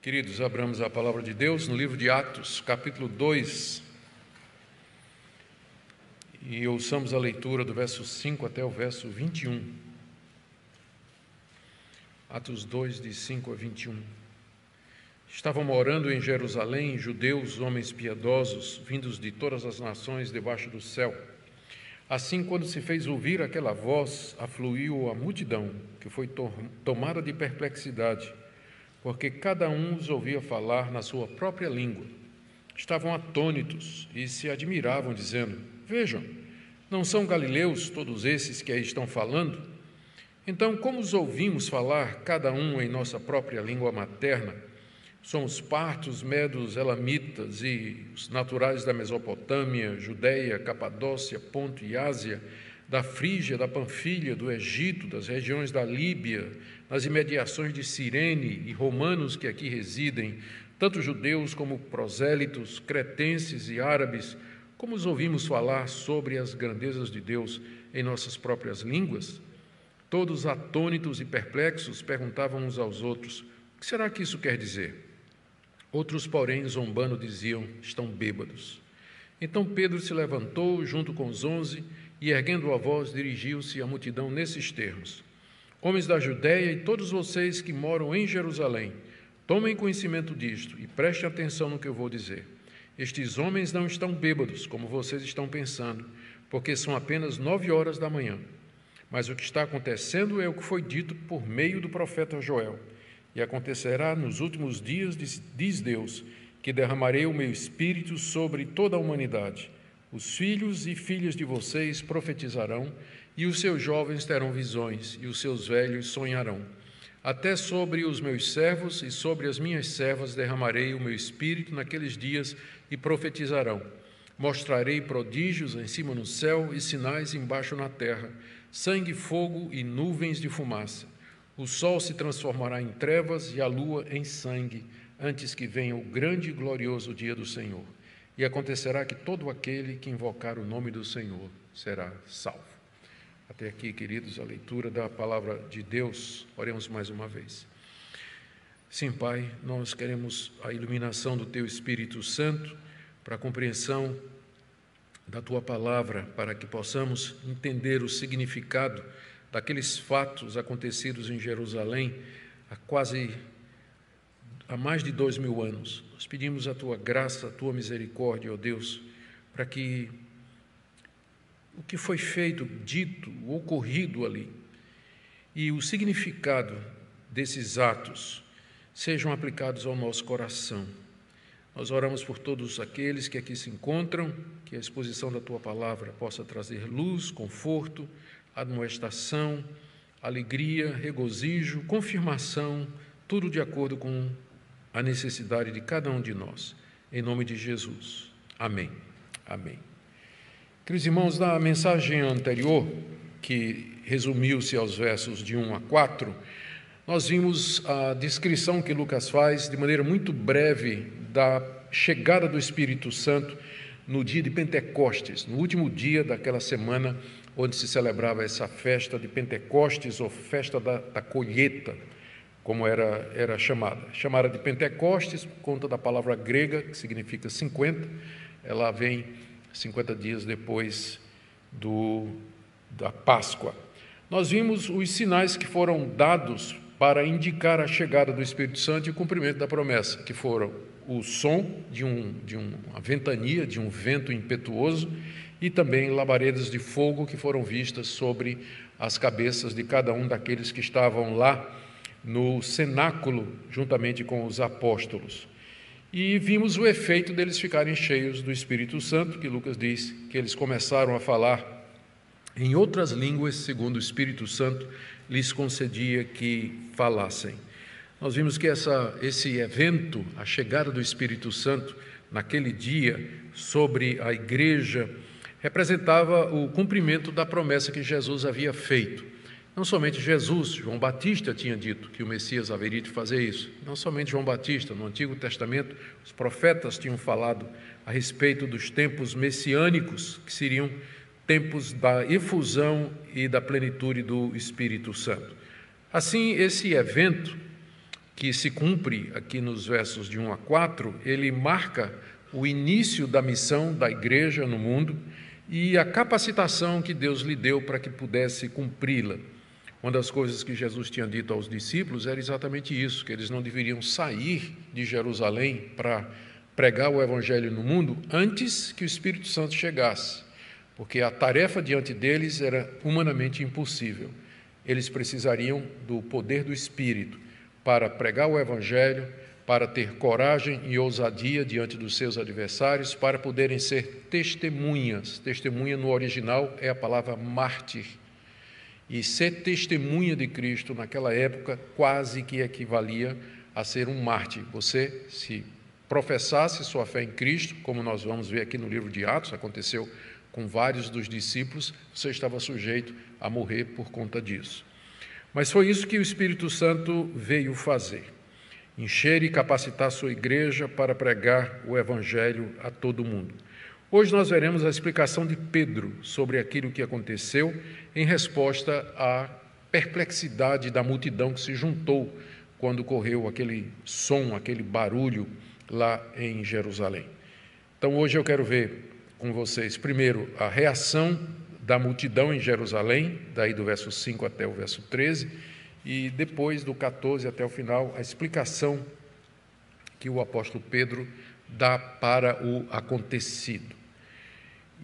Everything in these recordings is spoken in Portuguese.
Queridos, abramos a palavra de Deus no livro de Atos, capítulo 2, e ouçamos a leitura do verso 5 até o verso 21. Atos 2, de 5 a 21. Estavam morando em Jerusalém judeus, homens piedosos, vindos de todas as nações debaixo do céu. Assim, quando se fez ouvir aquela voz, afluiu a multidão, que foi tomada de perplexidade, porque cada um os ouvia falar na sua própria língua. Estavam atônitos e se admiravam, dizendo: Vejam, não são galileus todos esses que aí estão falando? Então, como os ouvimos falar, cada um em nossa própria língua materna? Somos partos, medos, elamitas e os naturais da Mesopotâmia, Judeia, Capadócia, Ponto e Ásia, da Frígia, da Panfilha, do Egito, das regiões da Líbia, nas imediações de Cirene e romanos que aqui residem, tanto judeus como prosélitos, cretenses e árabes, como os ouvimos falar sobre as grandezas de Deus em nossas próprias línguas? Todos atônitos e perplexos perguntavam uns aos outros: o que será que isso quer dizer? Outros, porém, zombando, diziam: estão bêbados. Então Pedro se levantou junto com os 11 e, erguendo a voz, dirigiu-se à multidão nesses termos: Homens da Judéia e todos vocês que moram em Jerusalém, tomem conhecimento disto e prestem atenção no que eu vou dizer. Estes homens não estão bêbados, como vocês estão pensando, porque são apenas 9 horas da manhã. Mas o que está acontecendo é o que foi dito por meio do profeta Joel. E acontecerá nos últimos dias, diz Deus, que derramarei o meu espírito sobre toda a humanidade. Os filhos e filhas de vocês profetizarão, e os seus jovens terão visões, e os seus velhos sonharão. Até sobre os meus servos e sobre as minhas servas derramarei o meu espírito naqueles dias, e profetizarão. Mostrarei prodígios em cima no céu e sinais embaixo na terra, sangue, fogo e nuvens de fumaça. O sol se transformará em trevas e a lua em sangue, antes que venha o grande e glorioso dia do Senhor. E acontecerá que todo aquele que invocar o nome do Senhor será salvo. Até aqui, queridos, a leitura da palavra de Deus. Oremos mais uma vez. Sim, Pai, nós queremos a iluminação do Teu Espírito Santo para a compreensão da Tua palavra, para que possamos entender o significado daqueles fatos acontecidos em Jerusalém há mais de 2000 anos. Nós pedimos a Tua graça, a Tua misericórdia, ó Deus, para que o que foi feito, dito, ocorrido ali e o significado desses atos sejam aplicados ao nosso coração. Nós oramos por todos aqueles que aqui se encontram, que a exposição da Tua palavra possa trazer luz, conforto, admoestação, alegria, regozijo, confirmação, tudo de acordo com a necessidade de cada um de nós. Em nome de Jesus. Amém. Amém. Queridos irmãos, na mensagem anterior, que resumiu-se aos versos de 1 a 4, nós vimos a descrição que Lucas faz, de maneira muito breve, da chegada do Espírito Santo no dia de Pentecostes, no último dia daquela semana onde se celebrava essa festa de Pentecostes, ou festa da colheita, como era chamada de Pentecostes, por conta da palavra grega, que significa 50, ela vem 50 dias depois da Páscoa. Nós vimos os sinais que foram dados para indicar a chegada do Espírito Santo e o cumprimento da promessa, que foram o som de uma ventania, de um vento impetuoso, e também labaredas de fogo que foram vistas sobre as cabeças de cada um daqueles que estavam lá no cenáculo, juntamente com os apóstolos. E vimos o efeito deles ficarem cheios do Espírito Santo, que Lucas diz que eles começaram a falar em outras línguas, segundo o Espírito Santo lhes concedia que falassem. Nós vimos que esse evento, a chegada do Espírito Santo naquele dia sobre a igreja, representava o cumprimento da promessa que Jesus havia feito. Não somente Jesus, João Batista tinha dito que o Messias haveria de fazer isso. Não somente João Batista, no Antigo Testamento, os profetas tinham falado a respeito dos tempos messiânicos, que seriam tempos da efusão e da plenitude do Espírito Santo. Assim, esse evento, que se cumpre aqui nos versos de 1 a 4, ele marca o início da missão da igreja no mundo e a capacitação que Deus lhe deu para que pudesse cumpri-la. Uma das coisas que Jesus tinha dito aos discípulos era exatamente isso, que eles não deveriam sair de Jerusalém para pregar o Evangelho no mundo antes que o Espírito Santo chegasse, porque a tarefa diante deles era humanamente impossível. Eles precisariam do poder do Espírito para pregar o Evangelho, para ter coragem e ousadia diante dos seus adversários, para poderem ser testemunhas. Testemunha no original é a palavra mártir. E ser testemunha de Cristo naquela época quase que equivalia a ser um mártir. Você, se professasse sua fé em Cristo, como nós vamos ver aqui no livro de Atos, aconteceu com vários dos discípulos, você estava sujeito a morrer por conta disso. Mas foi isso que o Espírito Santo veio fazer: encher e capacitar sua igreja para pregar o Evangelho a todo mundo. Hoje nós veremos a explicação de Pedro sobre aquilo que aconteceu em resposta à perplexidade da multidão que se juntou quando correu aquele som, aquele barulho lá em Jerusalém. Então hoje eu quero ver com vocês, primeiro, a reação da multidão em Jerusalém, daí do verso 5 até o verso 13, e depois do 14 até o final, a explicação que o apóstolo Pedro dá para o acontecido.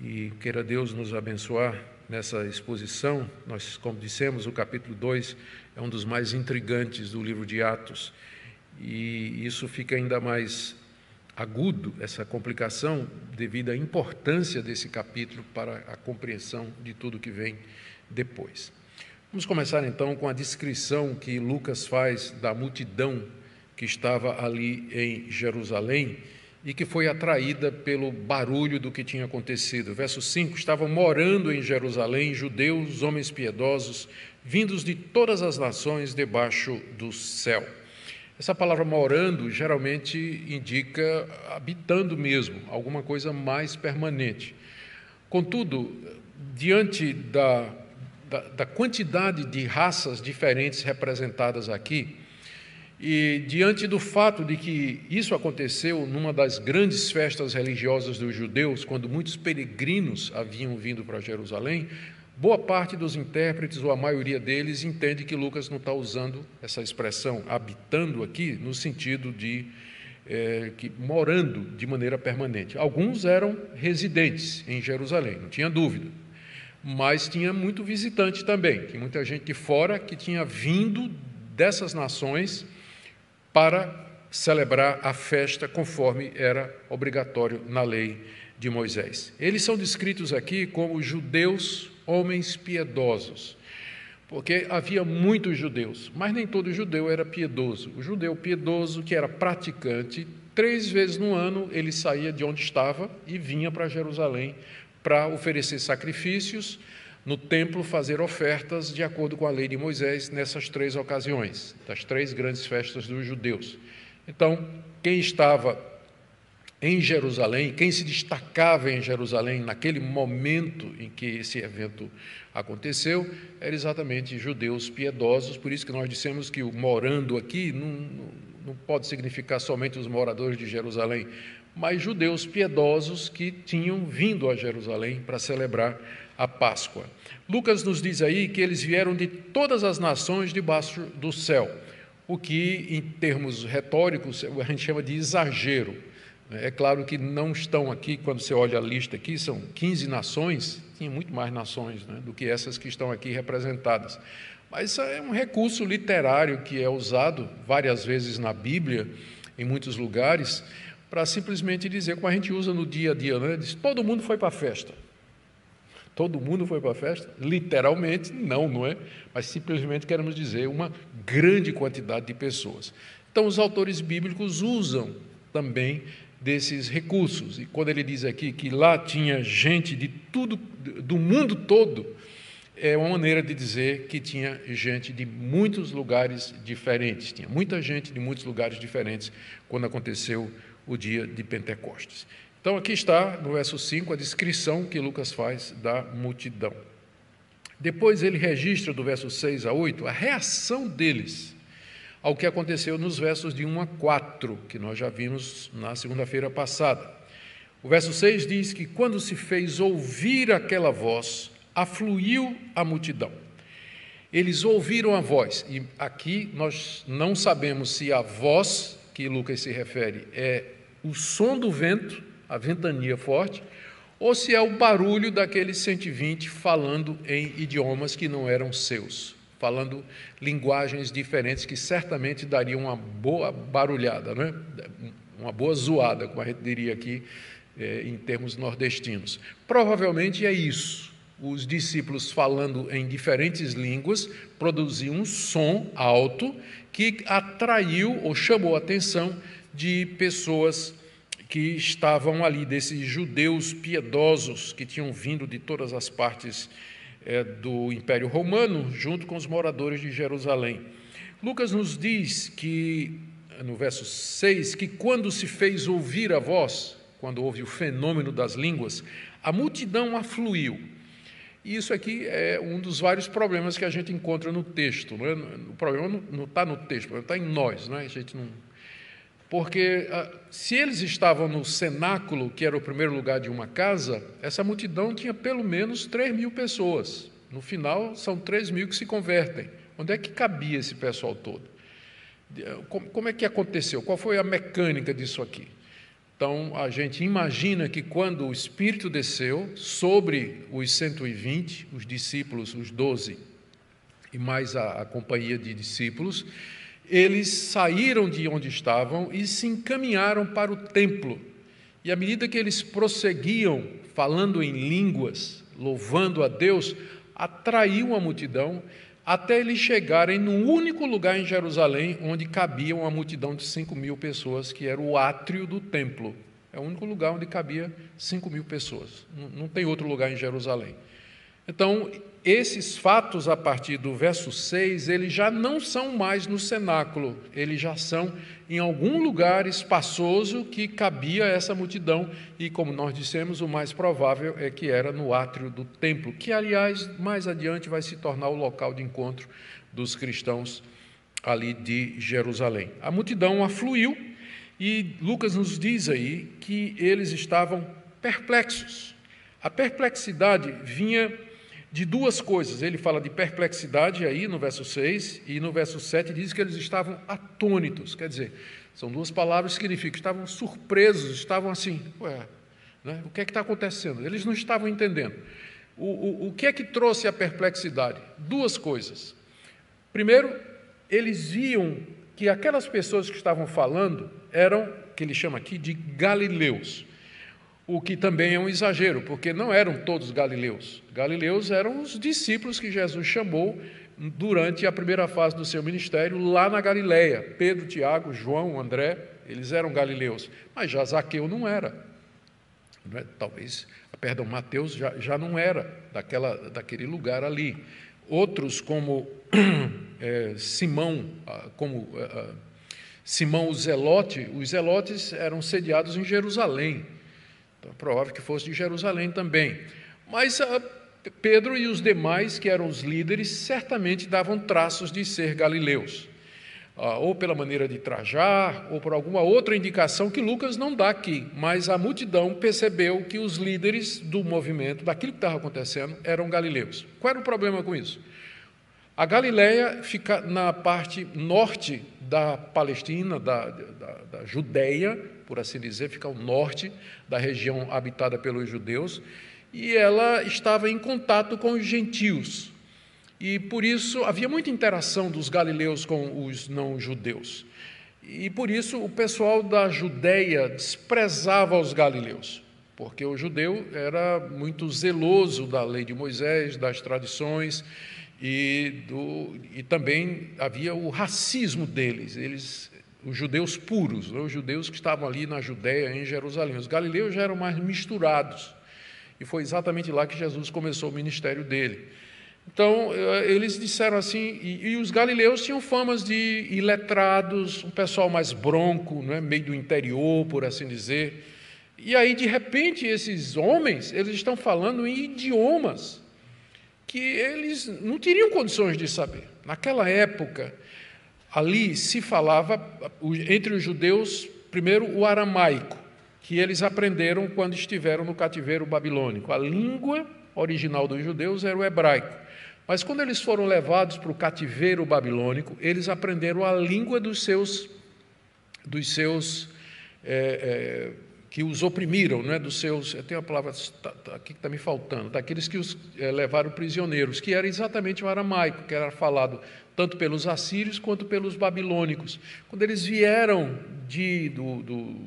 E queira Deus nos abençoar nessa exposição. Nós, como dissemos, o capítulo 2 é um dos mais intrigantes do livro de Atos, e isso fica ainda mais agudo, essa complicação, devido à importância desse capítulo para a compreensão de tudo que vem depois. Vamos começar então com a descrição que Lucas faz da multidão que estava ali em Jerusalém e que foi atraída pelo barulho do que tinha acontecido. Verso 5, estavam morando em Jerusalém judeus, homens piedosos, vindos de todas as nações debaixo do céu. Essa palavra morando geralmente indica habitando mesmo, alguma coisa mais permanente. Contudo, diante da quantidade de raças diferentes representadas aqui, e diante do fato de que isso aconteceu numa das grandes festas religiosas dos judeus, quando muitos peregrinos haviam vindo para Jerusalém, boa parte dos intérpretes, ou a maioria deles, entende que Lucas não está usando essa expressão habitando aqui no sentido de que morando de maneira permanente. Alguns eram residentes em Jerusalém, não tinha dúvida, mas tinha muito visitante também, tinha muita gente de fora que tinha vindo dessas nações para celebrar a festa conforme era obrigatório na lei de Moisés. Eles são descritos aqui como judeus, homens piedosos, porque havia muitos judeus, mas nem todo judeu era piedoso. O judeu piedoso, que era praticante, 3 vezes no ano ele saía de onde estava e vinha para Jerusalém para oferecer sacrifícios no templo, fazer ofertas de acordo com a lei de Moisés nessas 3 ocasiões, das 3 grandes festas dos judeus. Então, quem estava em Jerusalém, quem se destacava em Jerusalém naquele momento em que esse evento aconteceu, eram exatamente judeus piedosos. Por isso que nós dissemos que o morando aqui não pode significar somente os moradores de Jerusalém, mas judeus piedosos que tinham vindo a Jerusalém para celebrar a Páscoa. Lucas nos diz aí que eles vieram de todas as nações debaixo do céu, o que, em termos retóricos, a gente chama de exagero. É claro que não estão aqui, quando você olha a lista aqui, são 15 nações, tinha muito mais nações, né, do que essas que estão aqui representadas. Mas isso é um recurso literário que é usado várias vezes na Bíblia, em muitos lugares, para simplesmente dizer, como a gente usa no dia a dia, né? Diz, todo mundo foi para a festa. Todo mundo foi para a festa? Literalmente, não é? Mas simplesmente queremos dizer uma grande quantidade de pessoas. Então, os autores bíblicos usam também desses recursos. E quando ele diz aqui que lá tinha gente de tudo, do mundo todo, é uma maneira de dizer que tinha gente de muitos lugares diferentes. Tinha muita gente de muitos lugares diferentes quando aconteceu o dia de Pentecostes. Então, aqui está, no verso 5, a descrição que Lucas faz da multidão. Depois ele registra, do verso 6 a 8, a reação deles ao que aconteceu nos versos de 1 a 4, que nós já vimos na segunda-feira passada. O verso 6 diz que quando se fez ouvir aquela voz, afluiu a multidão. Eles ouviram a voz, e aqui nós não sabemos se a voz que Lucas se refere é o som do vento, a ventania forte, ou se é o barulho daqueles 120 falando em idiomas que não eram seus, falando linguagens diferentes que certamente dariam uma boa barulhada, não é? Uma boa zoada, como a gente diria aqui em termos nordestinos. Provavelmente é isso. Os discípulos falando em diferentes línguas produziam um som alto que atraiu ou chamou a atenção de pessoas que estavam ali, desses judeus piedosos que tinham vindo de todas as partes do Império Romano, junto com os moradores de Jerusalém. Lucas nos diz que, no verso 6, que quando se fez ouvir a voz, quando houve o fenômeno das línguas, a multidão afluiu. E isso aqui é um dos vários problemas que a gente encontra no texto. Não é? O problema não está no texto, o problema está em nós. Não é? A gente não... Porque se eles estavam no cenáculo, que era o primeiro lugar de uma casa, essa multidão tinha pelo menos 3.000 pessoas. No final, são 3.000 que se convertem. Onde é que cabia esse pessoal todo? Como é que aconteceu? Qual foi a mecânica disso aqui? Então, a gente imagina que quando o Espírito desceu sobre os 120, os discípulos, os 12, e mais a companhia de discípulos, eles saíram de onde estavam e se encaminharam para o templo. E à medida que eles prosseguiam, falando em línguas, louvando a Deus, atraiu a multidão, até eles chegarem num único lugar em Jerusalém, onde cabia uma multidão de 5.000 pessoas, que era o átrio do templo. É o único lugar onde cabia 5.000 pessoas. Não tem outro lugar em Jerusalém. Então, esses fatos, a partir do verso 6, eles já não são mais no cenáculo, eles já são em algum lugar espaçoso que cabia essa multidão, e como nós dissemos, o mais provável é que era no átrio do templo, que, aliás, mais adiante vai se tornar o local de encontro dos cristãos ali de Jerusalém. A multidão afluiu e Lucas nos diz aí que eles estavam perplexos. A perplexidade vinha de duas coisas. Ele fala de perplexidade aí no verso 6 e no verso 7 diz que eles estavam atônitos. Quer dizer, são duas palavras que significam que estavam surpresos, estavam assim, né? O que é que está acontecendo? Eles não estavam entendendo. O que é que trouxe a perplexidade? Duas coisas. Primeiro, eles viam que aquelas pessoas que estavam falando eram, que ele chama aqui de galileus. O que também é um exagero, porque não eram todos galileus. Galileus eram os discípulos que Jesus chamou durante a primeira fase do seu ministério, lá na Galileia. Pedro, Tiago, João, André, eles eram galileus. Mas já Zaqueu não era. Talvez, Mateus já não era daquele lugar ali. Outros, como Simão, Simão o Zelote, os zelotes eram sediados em Jerusalém. Então, é provável que fosse de Jerusalém também. Mas Pedro e os demais, que eram os líderes, certamente davam traços de ser galileus, ou pela maneira de trajar, ou por alguma outra indicação que Lucas não dá aqui. Mas a multidão percebeu que os líderes do movimento, daquilo que estava acontecendo, eram galileus. Qual era o problema com isso? A Galileia fica na parte norte da Palestina, da Judeia, por assim dizer, fica ao norte da região habitada pelos judeus, e ela estava em contato com os gentios. E por isso havia muita interação dos galileus com os não-judeus. E por isso o pessoal da Judeia desprezava os galileus, porque o judeu era muito zeloso da lei de Moisés, das tradições, e também havia o racismo deles, os judeus puros, os judeus que estavam ali na Judeia, em Jerusalém. Os galileus já eram mais misturados, e foi exatamente lá que Jesus começou o ministério dele. Então, eles disseram assim, e os galileus tinham famas de iletrados, um pessoal mais bronco, não é? Meio do interior, por assim dizer. E aí, de repente, esses homens, eles estão falando em idiomas que eles não teriam condições de saber. Naquela época, ali se falava, entre os judeus, primeiro o aramaico, que eles aprenderam quando estiveram no cativeiro babilônico. A língua original dos judeus era o hebraico. Mas quando eles foram levados para o cativeiro babilônico, eles aprenderam a língua dos seus que os oprimiram, né, dos seus, tem uma palavra aqui que está me faltando, daqueles que os levaram prisioneiros, que era exatamente o aramaico, que era falado tanto pelos assírios quanto pelos babilônicos. Quando eles vieram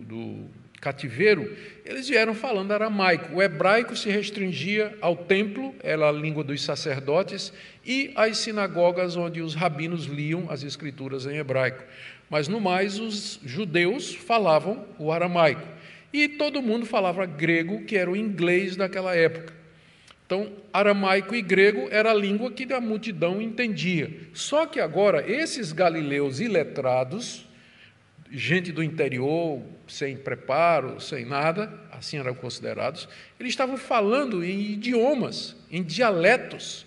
do cativeiro, eles vieram falando aramaico. O hebraico se restringia ao templo, era a língua dos sacerdotes, e às sinagogas onde os rabinos liam as escrituras em hebraico. Mas, no mais, os judeus falavam o aramaico. E todo mundo falava grego, que era o inglês daquela época. Então, aramaico e grego era a língua que a multidão entendia. Só que agora, esses galileus iletrados, gente do interior, sem preparo, sem nada, assim eram considerados, eles estavam falando em idiomas, em dialetos,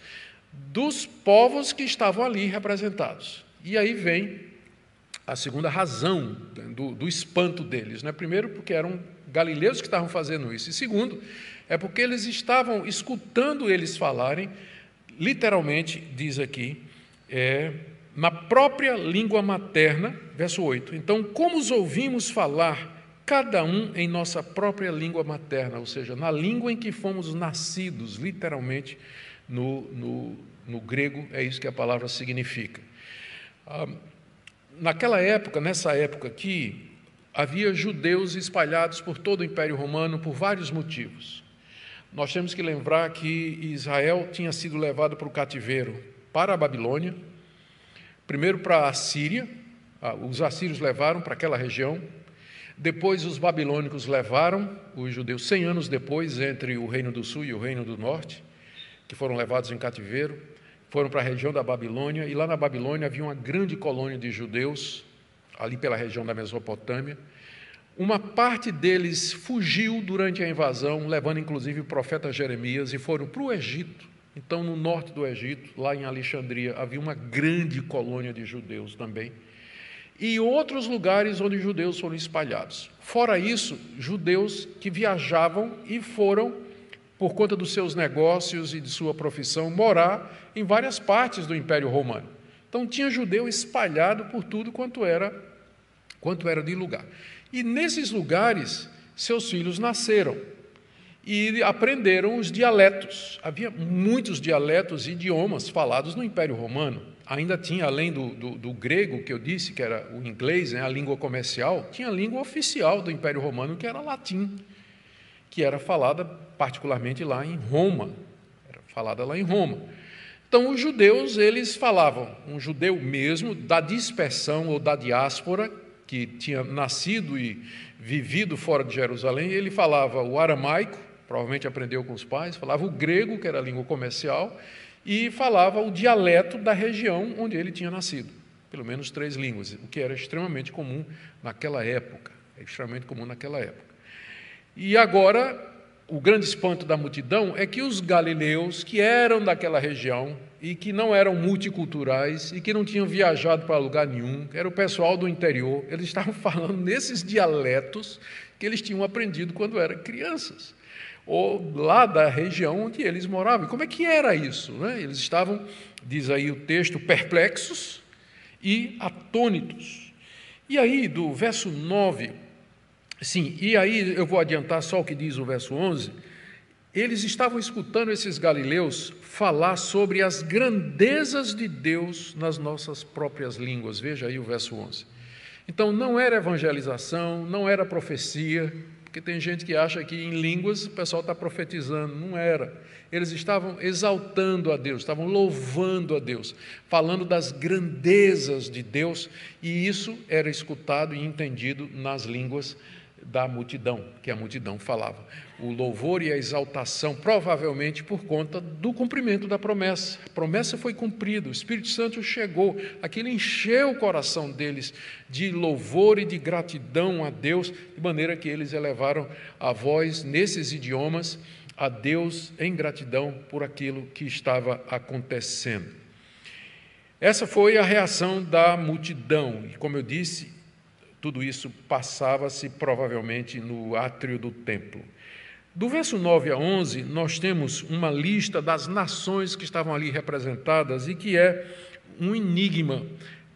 dos povos que estavam ali representados. E aí vem a segunda razão do espanto deles, né? Primeiro, porque eram galileus que estavam fazendo isso, e segundo, é porque eles estavam escutando eles falarem, literalmente, diz aqui, na própria língua materna, verso 8. Então, como os ouvimos falar, cada um em nossa própria língua materna, ou seja, na língua em que fomos nascidos, literalmente, no grego, é isso que a palavra significa. Naquela época, nessa época aqui, havia judeus espalhados por todo o Império Romano por vários motivos. Nós temos que lembrar que Israel tinha sido levado para o cativeiro para a Babilônia, primeiro para a Síria, os assírios levaram para aquela região, depois os babilônicos levaram os judeus 100 anos depois, entre o Reino do Sul e o Reino do Norte, que foram levados em cativeiro, foram para a região da Babilônia, e lá na Babilônia havia uma grande colônia de judeus, ali pela região da Mesopotâmia. Uma parte deles fugiu durante a invasão, levando inclusive o profeta Jeremias, e foram para o Egito. Então, no norte do Egito, lá em Alexandria, havia uma grande colônia de judeus também. E outros lugares onde judeus foram espalhados. Fora isso, judeus que viajavam e foram, por conta dos seus negócios e de sua profissão, morar em várias partes do Império Romano. Então, tinha judeu espalhado por tudo quanto era de lugar. E nesses lugares, seus filhos nasceram e aprenderam os dialetos. Havia muitos dialetos e idiomas falados no Império Romano. Ainda tinha, além do grego, que eu disse, que era o inglês, né, a língua comercial, tinha a língua oficial do Império Romano, que era latim, que era falada particularmente lá em Roma. Era falada lá em Roma. Então, os judeus, eles falavam, um judeu mesmo, da dispersão ou da diáspora, que tinha nascido e vivido fora de Jerusalém, ele falava o aramaico, provavelmente aprendeu com os pais, falava o grego, que era a língua comercial, e falava o dialeto da região onde ele tinha nascido, pelo menos 3 línguas, o que era extremamente comum naquela época, E agora, o grande espanto da multidão é que os galileus, que eram daquela região e que não eram multiculturais e que não tinham viajado para lugar nenhum, era o pessoal do interior, eles estavam falando nesses dialetos que eles tinham aprendido quando eram crianças, ou lá da região onde eles moravam. E como é que era isso, né? Eles estavam, diz aí o texto, perplexos e atônitos. E aí, do verso 9... Sim, e aí eu vou adiantar só o que diz o verso 11. Eles estavam escutando esses galileus falar sobre as grandezas de Deus nas nossas próprias línguas. Veja aí o verso 11. Então, não era evangelização, não era profecia, porque tem gente que acha que em línguas o pessoal está profetizando. Não era. Eles estavam exaltando a Deus, estavam louvando a Deus, falando das grandezas de Deus, e isso era escutado e entendido nas línguas da multidão, que a multidão falava. O louvor e a exaltação, provavelmente por conta do cumprimento da promessa. A promessa foi cumprida, o Espírito Santo chegou, aquilo encheu o coração deles de louvor e de gratidão a Deus, de maneira que eles elevaram a voz nesses idiomas a Deus em gratidão por aquilo que estava acontecendo. Essa foi a reação da multidão, e como eu disse, tudo isso passava-se provavelmente no átrio do templo. Do verso 9 a 11, nós temos uma lista das nações que estavam ali representadas e que é um enigma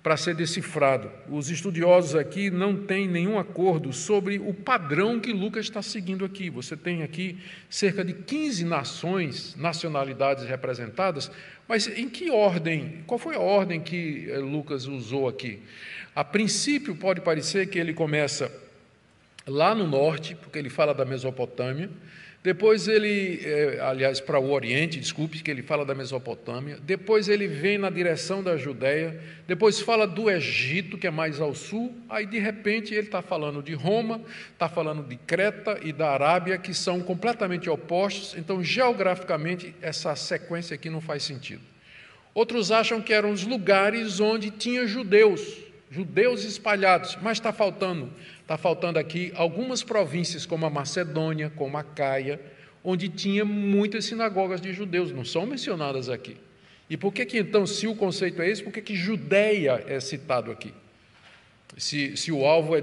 para ser decifrado. Os estudiosos aqui não têm nenhum acordo sobre o padrão que Lucas está seguindo aqui. Você tem aqui cerca de 15 nacionalidades representadas, mas em que ordem? Qual foi a ordem que Lucas usou aqui? A princípio, pode parecer que ele começa lá no norte, porque ele fala da Mesopotâmia, depois ele, aliás, para o Oriente, desculpe, que ele fala da Mesopotâmia, depois ele vem na direção da Judéia, depois fala do Egito, que é mais ao sul, aí de repente ele está falando de Roma, está falando de Creta e da Arábia, que são completamente opostos, então geograficamente essa sequência aqui não faz sentido. Outros acham que eram os lugares onde tinha judeus espalhados, mas está faltando aqui algumas províncias, como a Macedônia, como a Caia, onde tinha muitas sinagogas de judeus, não são mencionadas aqui. E por que então, se o conceito é esse, por que Judeia é citado aqui? Se o alvo é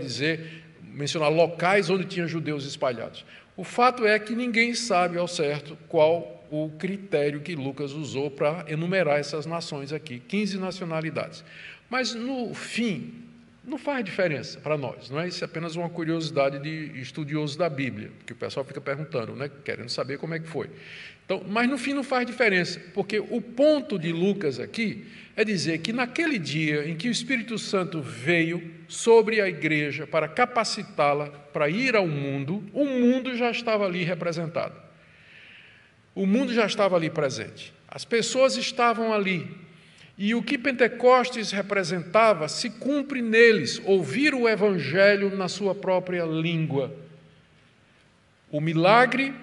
mencionar locais onde tinha judeus espalhados. O fato é que ninguém sabe ao certo qual o critério que Lucas usou para enumerar essas nações aqui, 15 nacionalidades. Mas, no fim, não faz diferença para nós, não é? Isso é apenas uma curiosidade de estudioso da Bíblia, que o pessoal fica perguntando, né? Querendo saber como é que foi. Então, mas, no fim, não faz diferença, porque o ponto de Lucas aqui é dizer que naquele dia em que o Espírito Santo veio sobre a igreja para capacitá-la para ir ao mundo, o mundo já estava ali representado. O mundo já estava ali presente. As pessoas estavam ali. E o que Pentecostes representava se cumpre neles, ouvir o Evangelho na sua própria língua. O milagre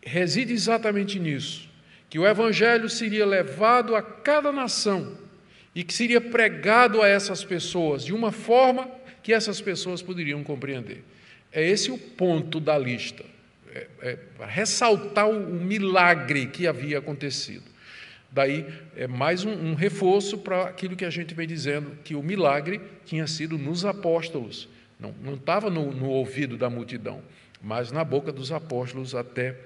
reside exatamente nisso, que o Evangelho seria levado a cada nação e que seria pregado a essas pessoas de uma forma que essas pessoas poderiam compreender. É esse o ponto da lista, ressaltar o milagre que havia acontecido. Daí, é mais um reforço para aquilo que a gente vem dizendo, que o milagre tinha sido nos apóstolos. Não estava no ouvido da multidão, mas na boca dos apóstolos até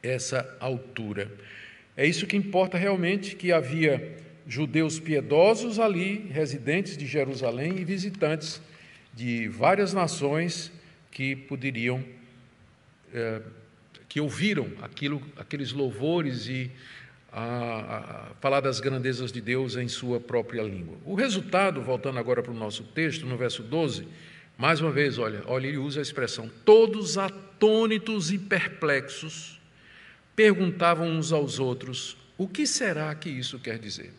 essa altura. É isso que importa realmente, que havia judeus piedosos ali, residentes de Jerusalém e visitantes de várias nações que poderiam, que ouviram aqueles louvores e a falar das grandezas de Deus em sua própria língua. O resultado, voltando agora para o nosso texto, no verso 12, mais uma vez, olha, ele usa a expressão, todos atônitos e perplexos, perguntavam uns aos outros, o que será que isso quer dizer?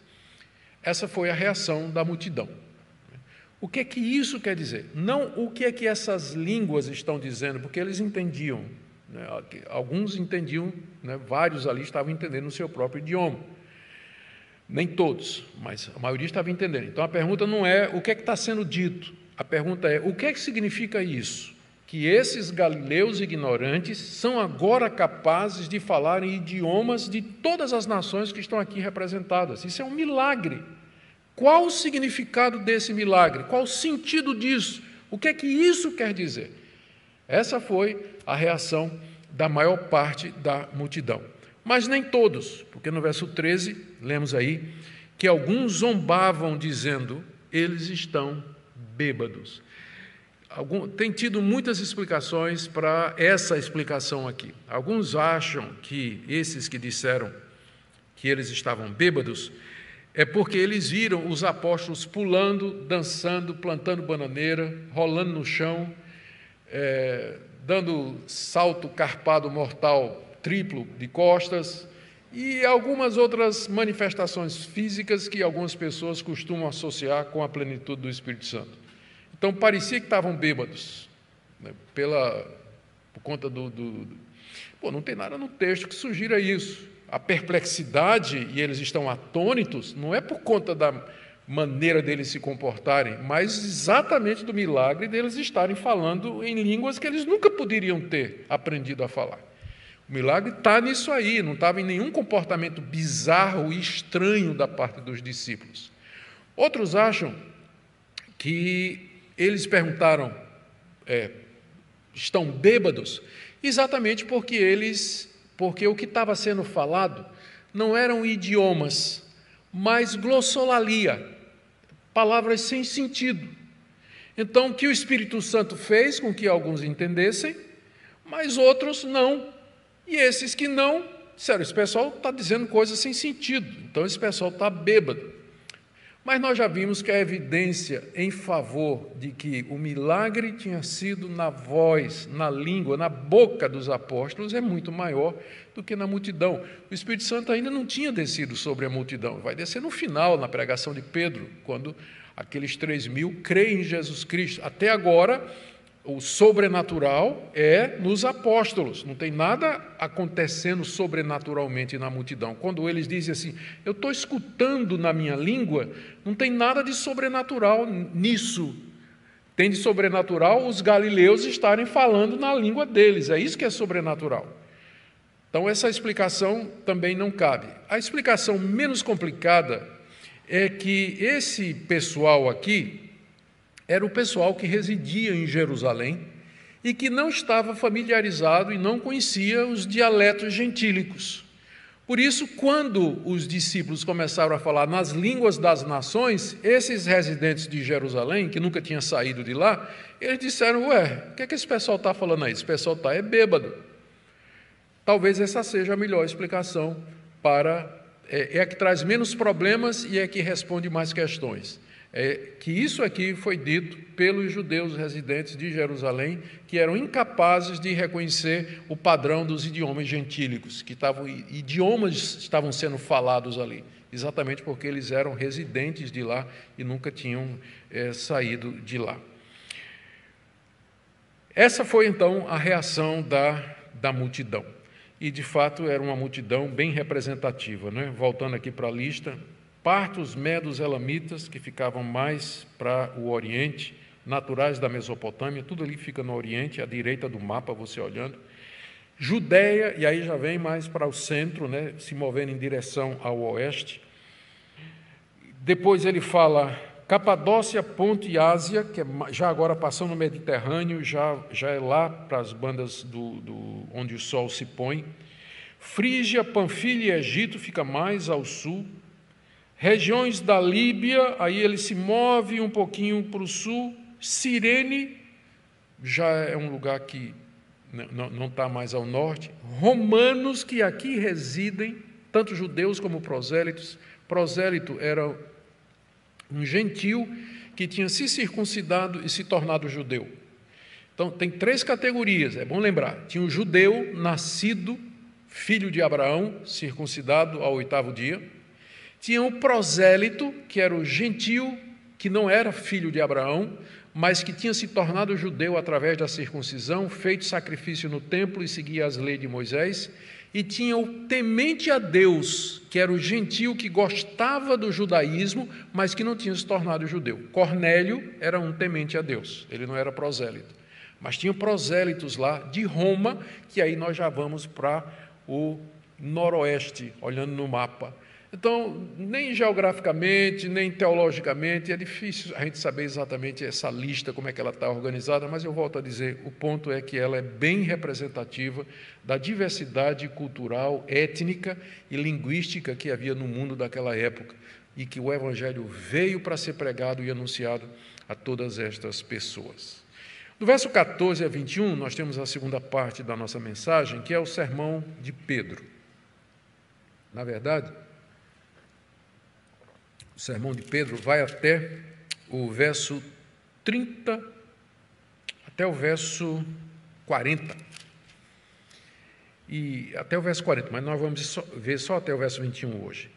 Essa foi a reação da multidão. O que é que isso quer dizer? Não o que é que essas línguas estão dizendo, porque eles entendiam. Alguns entendiam, vários ali estavam entendendo o seu próprio idioma. Nem todos, mas a maioria estava entendendo. Então a pergunta não é o que é que está sendo dito, a pergunta é o que é que significa isso? Que esses galileus ignorantes são agora capazes de falar em idiomas de todas as nações que estão aqui representadas. Isso é um milagre. Qual o significado desse milagre? Qual o sentido disso? O que é que isso quer dizer? Essa foi a reação da maior parte da multidão. Mas nem todos, porque no verso 13, lemos aí, que alguns zombavam dizendo, eles estão bêbados. Tem tido muitas explicações para essa explicação aqui. Alguns acham que esses que disseram que eles estavam bêbados é porque eles viram os apóstolos pulando, dançando, plantando bananeira, rolando no chão, dando salto carpado mortal triplo de costas e algumas outras manifestações físicas que algumas pessoas costumam associar com a plenitude do Espírito Santo. Então, parecia que estavam bêbados, né, por conta não tem nada no texto que sugira isso. A perplexidade, e eles estão atônitos, não é por conta da maneira deles se comportarem, mas exatamente do milagre deles estarem falando em línguas que eles nunca poderiam ter aprendido a falar. O milagre está nisso aí, não estava em nenhum comportamento bizarro e estranho da parte dos discípulos. Outros acham que eles perguntaram, estão bêbados, exatamente porque o que estava sendo falado não eram idiomas, mas glossolalia, palavras sem sentido. Então, o que o Espírito Santo fez com que alguns entendessem, mas outros não. E esses que não, disseram, esse pessoal está dizendo coisas sem sentido, então esse pessoal está bêbado. Mas nós já vimos que a evidência em favor de que o milagre tinha sido na voz, na língua, na boca dos apóstolos é muito maior do que na multidão. O Espírito Santo ainda não tinha descido sobre a multidão, vai descer no final, na pregação de Pedro, quando aqueles 3.000 creem em Jesus Cristo. Até agora, o sobrenatural é nos apóstolos, não tem nada acontecendo sobrenaturalmente na multidão. Quando eles dizem assim, eu estou escutando na minha língua, não tem nada de sobrenatural nisso. Tem de sobrenatural os galileus estarem falando na língua deles, é isso que é sobrenatural. Então, essa explicação também não cabe. A explicação menos complicada é que esse pessoal aqui era o pessoal que residia em Jerusalém e que não estava familiarizado e não conhecia os dialetos gentílicos. Por isso, quando os discípulos começaram a falar nas línguas das nações, esses residentes de Jerusalém, que nunca tinham saído de lá, eles disseram, o que é que esse pessoal está falando aí? Esse pessoal está bêbado. Talvez essa seja a melhor explicação é a que traz menos problemas e é a que responde mais questões. Que isso aqui foi dito pelos judeus residentes de Jerusalém, que eram incapazes de reconhecer o padrão dos idiomas gentílicos, idiomas estavam sendo falados ali, exatamente porque eles eram residentes de lá e nunca tinham saído de lá. Essa foi, então, a reação da multidão. E, de fato, era uma multidão bem representativa, né? Voltando aqui para a lista, partos, medos, elamitas, que ficavam mais para o Oriente, naturais da Mesopotâmia, tudo ali fica no Oriente, à direita do mapa, você olhando. Judéia, e aí já vem mais para o centro, né, se movendo em direção ao oeste. Depois ele fala Capadócia, Ponto e Ásia, que é já agora passando no Mediterrâneo, já é lá para as bandas onde o sol se põe. Frígia, Panfilha e Egito fica mais ao sul. Regiões da Líbia, aí ele se move um pouquinho para o sul. Cirene, já é um lugar que não está mais ao norte. Romanos, que aqui residem, tanto judeus como prosélitos. Prosélito era um gentil que tinha se circuncidado e se tornado judeu. Então, tem 3 categorias, é bom lembrar. Tinha o judeu nascido, filho de Abraão, circuncidado ao 8º dia. Tinha o prosélito, que era o gentil, que não era filho de Abraão, mas que tinha se tornado judeu através da circuncisão, feito sacrifício no templo e seguia as leis de Moisés. E tinha o temente a Deus, que era o gentil que gostava do judaísmo, mas que não tinha se tornado judeu. Cornélio era um temente a Deus, ele não era prosélito. Mas tinha prosélitos lá de Roma, que aí nós já vamos para o noroeste, olhando no mapa. Então, nem geograficamente, nem teologicamente, é difícil a gente saber exatamente essa lista, como é que ela está organizada, mas eu volto a dizer, o ponto é que ela é bem representativa da diversidade cultural, étnica e linguística que havia no mundo daquela época, e que o Evangelho veio para ser pregado e anunciado a todas estas pessoas. Do verso 14 a 21, nós temos a segunda parte da nossa mensagem, que é o sermão de Pedro. Na verdade, o sermão de Pedro vai até o verso 30, até o verso 40. E até o verso 40, mas nós vamos ver só até o verso 21 hoje.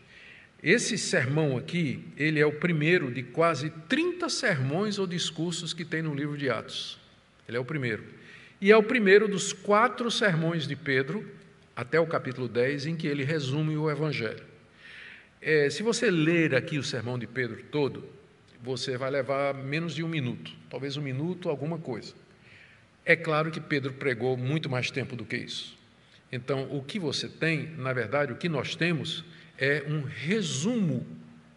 Esse sermão aqui, ele é o primeiro de quase 30 sermões ou discursos que tem no livro de Atos. Ele é o primeiro. E é o primeiro dos 4 sermões de Pedro, até o capítulo 10, em que ele resume o Evangelho. Se você ler aqui o sermão de Pedro todo, você vai levar menos de 1 minuto, talvez 1 minuto, alguma coisa. É claro que Pedro pregou muito mais tempo do que isso. Então, o que você tem, na verdade, o que nós temos é um resumo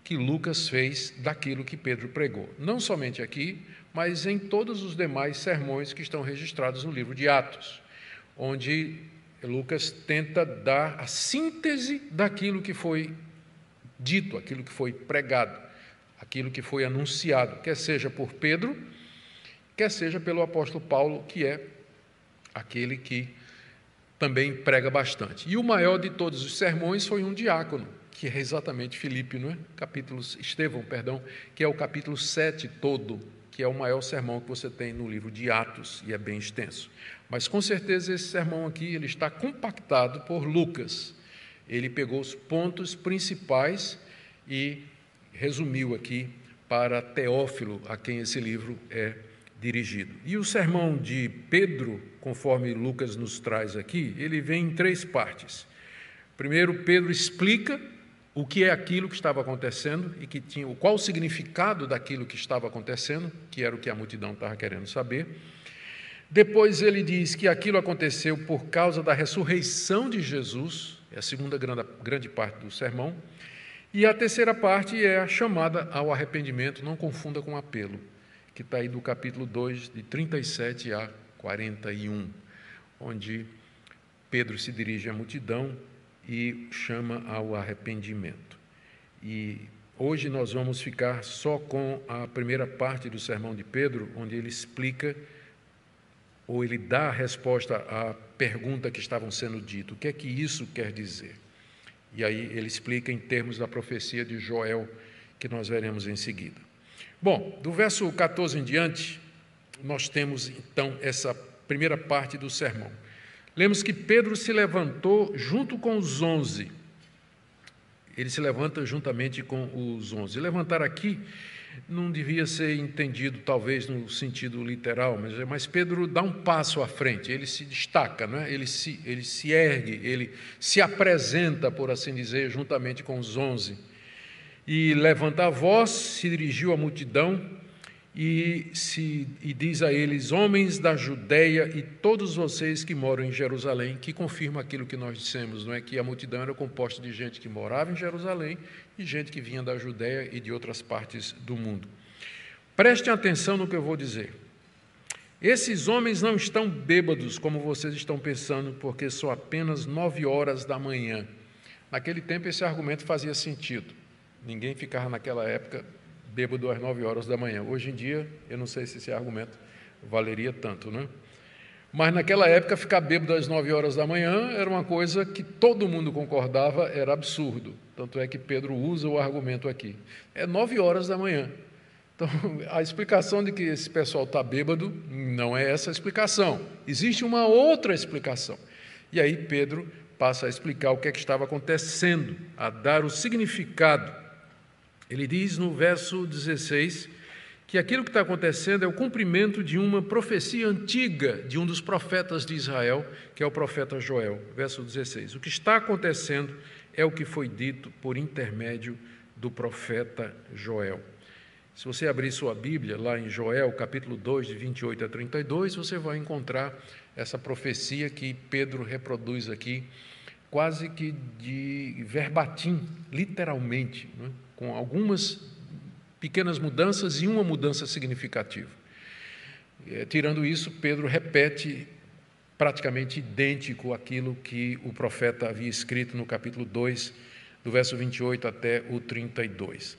que Lucas fez daquilo que Pedro pregou. Não somente aqui, mas em todos os demais sermões que estão registrados no livro de Atos, onde Lucas tenta dar a síntese daquilo que foi dito, aquilo que foi pregado, aquilo que foi anunciado, quer seja por Pedro, quer seja pelo apóstolo Paulo, que é aquele que também prega bastante. E o maior de todos os sermões foi um diácono, que é exatamente Filipe, não é? Estevão, que é o capítulo 7 todo, que é o maior sermão que você tem no livro de Atos, e é bem extenso. Mas, com certeza, esse sermão aqui ele está compactado por Lucas. Ele pegou os pontos principais e resumiu aqui para Teófilo, a quem esse livro é dirigido. E o sermão de Pedro, conforme Lucas nos traz aqui, ele vem em 3 partes. Primeiro, Pedro explica o que é aquilo que estava acontecendo e qual o significado daquilo que estava acontecendo, que era o que a multidão estava querendo saber. Depois ele diz que aquilo aconteceu por causa da ressurreição de Jesus, é a segunda grande parte do sermão, e a terceira parte é a chamada ao arrependimento, não confunda com apelo, que está aí do capítulo 2, de 37 a 41, onde Pedro se dirige à multidão e chama ao arrependimento. E hoje nós vamos ficar só com a primeira parte do sermão de Pedro, onde ele explica, ou ele dá a resposta à pergunta que estavam sendo dita. O que é que isso quer dizer? E aí ele explica em termos da profecia de Joel, que nós veremos em seguida. Bom, do verso 14 em diante, nós temos então essa primeira parte do sermão. Lemos que Pedro se levantou junto com os 11. Ele se levanta juntamente com os 11. Levantar aqui não devia ser entendido, talvez, no sentido literal, mas Pedro dá um passo à frente, ele se destaca, não é? Ele se ergue, ele se apresenta, por assim dizer, juntamente com os 11. E levanta a voz, se dirigiu à multidão e diz a eles: homens da Judeia e todos vocês que moram em Jerusalém, que confirma aquilo que nós dissemos, não é? Que a multidão era composta de gente que morava em Jerusalém e gente que vinha da Judeia e de outras partes do mundo. Prestem atenção no que eu vou dizer. Esses homens não estão bêbados, como vocês estão pensando, porque são apenas 9 horas da manhã. Naquele tempo esse argumento fazia sentido. Ninguém ficava naquela época bêbado às 9 horas da manhã. Hoje em dia, eu não sei se esse argumento valeria tanto, né? Mas naquela época, ficar bêbado às 9 horas da manhã era uma coisa que todo mundo concordava, era absurdo. Tanto é que Pedro usa o argumento aqui. É 9 horas da manhã. Então, a explicação de que esse pessoal está bêbado não é essa a explicação. Existe uma outra explicação. E aí Pedro passa a explicar o que é que estava acontecendo, a dar o significado. Ele diz no verso 16 que aquilo que está acontecendo é o cumprimento de uma profecia antiga de um dos profetas de Israel, que é o profeta Joel. Verso 16. O que está acontecendo é o que foi dito por intermédio do profeta Joel. Se você abrir sua Bíblia, lá em Joel, capítulo 2, de 28 a 32, você vai encontrar essa profecia que Pedro reproduz aqui, quase que de verbatim, literalmente, né? Com algumas pequenas mudanças e uma mudança significativa. Tirando isso, Pedro repete praticamente idêntico àquilo que o profeta havia escrito no capítulo 2, do verso 28 até o 32.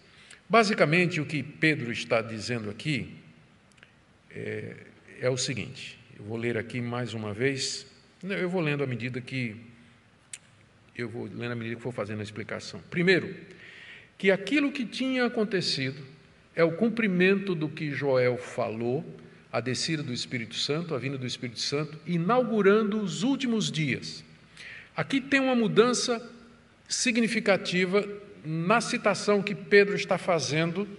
Basicamente, o que Pedro está dizendo aqui é o seguinte, eu vou ler aqui mais uma vez, eu vou lendo à medida que for fazendo a explicação. Primeiro, que aquilo que tinha acontecido é o cumprimento do que Joel falou, a descida do Espírito Santo, a vinda do Espírito Santo, inaugurando os últimos dias. Aqui tem uma mudança significativa na citação que Pedro está fazendo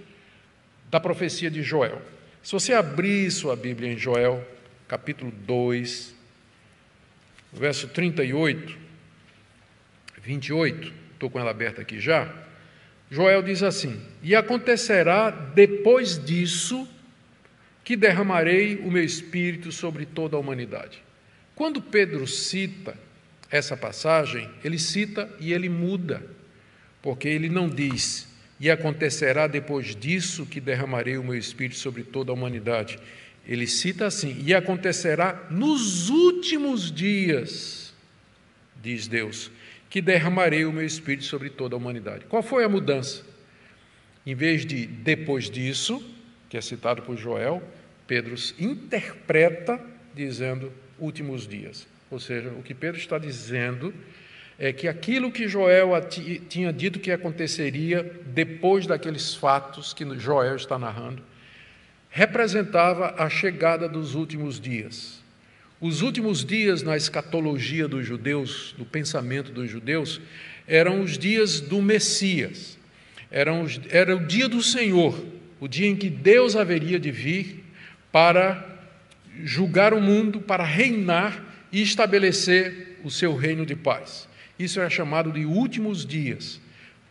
da profecia de Joel. Se você abrir sua Bíblia em Joel, capítulo 2, verso 38, 28, estou com ela aberta aqui já, Joel diz assim: e acontecerá depois disso que derramarei o meu espírito sobre toda a humanidade. Quando Pedro cita essa passagem, ele cita e ele muda, porque ele não diz e acontecerá depois disso que derramarei o meu Espírito sobre toda a humanidade. Ele cita assim: e acontecerá nos últimos dias, diz Deus, que derramarei o meu Espírito sobre toda a humanidade. Qual foi a mudança? Em vez de depois disso, que é citado por Joel, Pedro interpreta dizendo últimos dias. Ou seja, o que Pedro está dizendo é que aquilo que Joel tinha dito que aconteceria depois daqueles fatos que Joel está narrando, representava a chegada dos últimos dias. Os últimos dias na escatologia dos judeus, no pensamento dos judeus, eram os dias do Messias, era o dia do Senhor, o dia em que Deus haveria de vir para julgar o mundo, para reinar e estabelecer o seu reino de paz. Isso é chamado de últimos dias.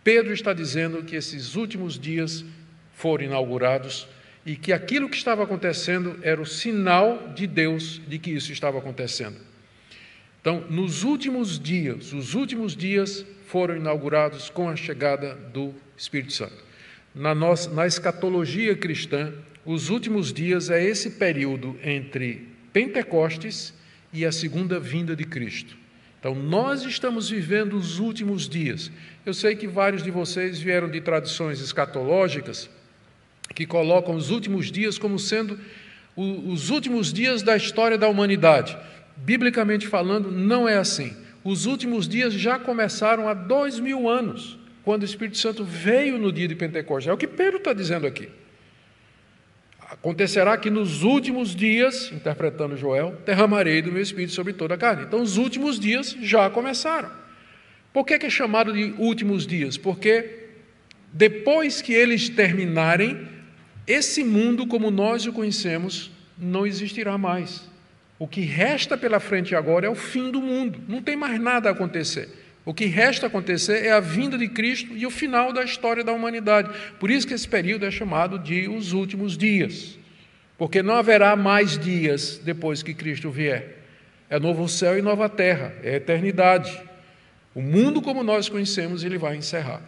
Pedro está dizendo que esses últimos dias foram inaugurados e que aquilo que estava acontecendo era o sinal de Deus de que isso estava acontecendo. Então, nos últimos dias, os últimos dias foram inaugurados com a chegada do Espírito Santo. Na escatologia cristã, os últimos dias é esse período entre Pentecostes e a segunda vinda de Cristo. Então, nós estamos vivendo os últimos dias. Eu sei que vários de vocês vieram de tradições escatológicas que colocam os últimos dias como sendo os últimos dias da história da humanidade. Biblicamente falando, não é assim. Os últimos dias já começaram há 2000 anos, quando o Espírito Santo veio no dia de Pentecostes. É o que Pedro está dizendo aqui. Acontecerá que nos últimos dias, interpretando Joel, derramarei do meu Espírito sobre toda a carne. Então, os últimos dias já começaram. Por que é chamado de últimos dias? Porque depois que eles terminarem, esse mundo como nós o conhecemos não existirá mais. O que resta pela frente agora é o fim do mundo. Não tem mais nada a acontecer. O que resta acontecer é a vinda de Cristo e o final da história da humanidade. Por isso que esse período é chamado de os últimos dias. Porque não haverá mais dias depois que Cristo vier. É novo céu e nova terra, é a eternidade. O mundo como nós conhecemos, ele vai encerrar.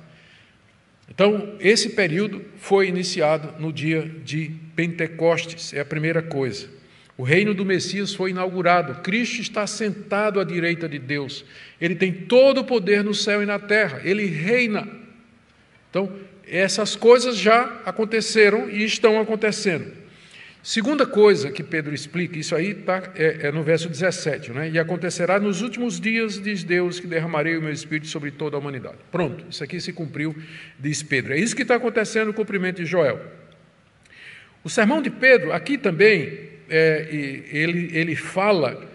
Então, esse período foi iniciado no dia de Pentecostes, é a primeira coisa. O reino do Messias foi inaugurado. Cristo está sentado à direita de Deus. Ele tem todo o poder no céu e na terra. Ele reina. Então, essas coisas já aconteceram e estão acontecendo. Segunda coisa que Pedro explica, isso aí é no verso 17, né? E acontecerá nos últimos dias, diz Deus, que derramarei o meu Espírito sobre toda a humanidade. Pronto, isso aqui se cumpriu, diz Pedro. É isso que está acontecendo no cumprimento de Joel. O sermão de Pedro, aqui também, ele fala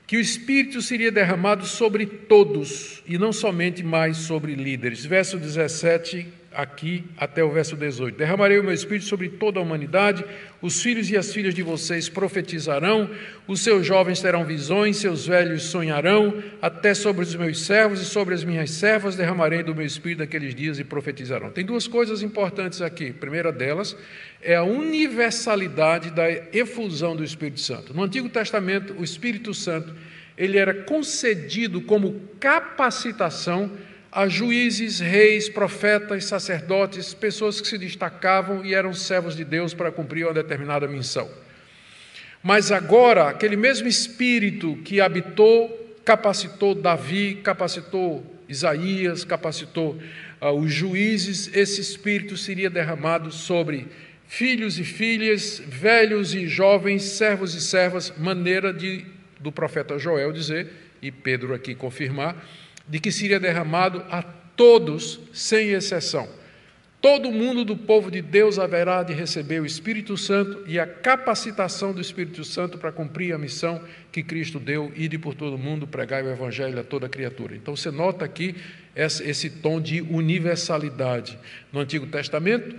que o Espírito seria derramado sobre todos e não somente mais sobre líderes. Verso 17, aqui até o verso 18. Derramarei o meu Espírito sobre toda a humanidade, os filhos e as filhas de vocês profetizarão, os seus jovens terão visões, seus velhos sonharão, até sobre os meus servos e sobre as minhas servas derramarei do meu Espírito naqueles dias e profetizarão. Tem duas coisas importantes aqui. A primeira delas é a universalidade da efusão do Espírito Santo. No Antigo Testamento, o Espírito Santo ele era concedido como capacitação a juízes, reis, profetas, sacerdotes, pessoas que se destacavam e eram servos de Deus para cumprir uma determinada missão. Mas agora, aquele mesmo Espírito que habitou, capacitou Davi, capacitou Isaías, capacitou os juízes, esse Espírito seria derramado sobre filhos e filhas, velhos e jovens, servos e servas, maneira do profeta Joel dizer, e Pedro aqui confirmar, de que seria derramado a todos, sem exceção. Todo mundo do povo de Deus haverá de receber o Espírito Santo e a capacitação do Espírito Santo para cumprir a missão que Cristo deu, ide por todo mundo, pregai o Evangelho a toda criatura. Então, você nota aqui esse tom de universalidade. No Antigo Testamento,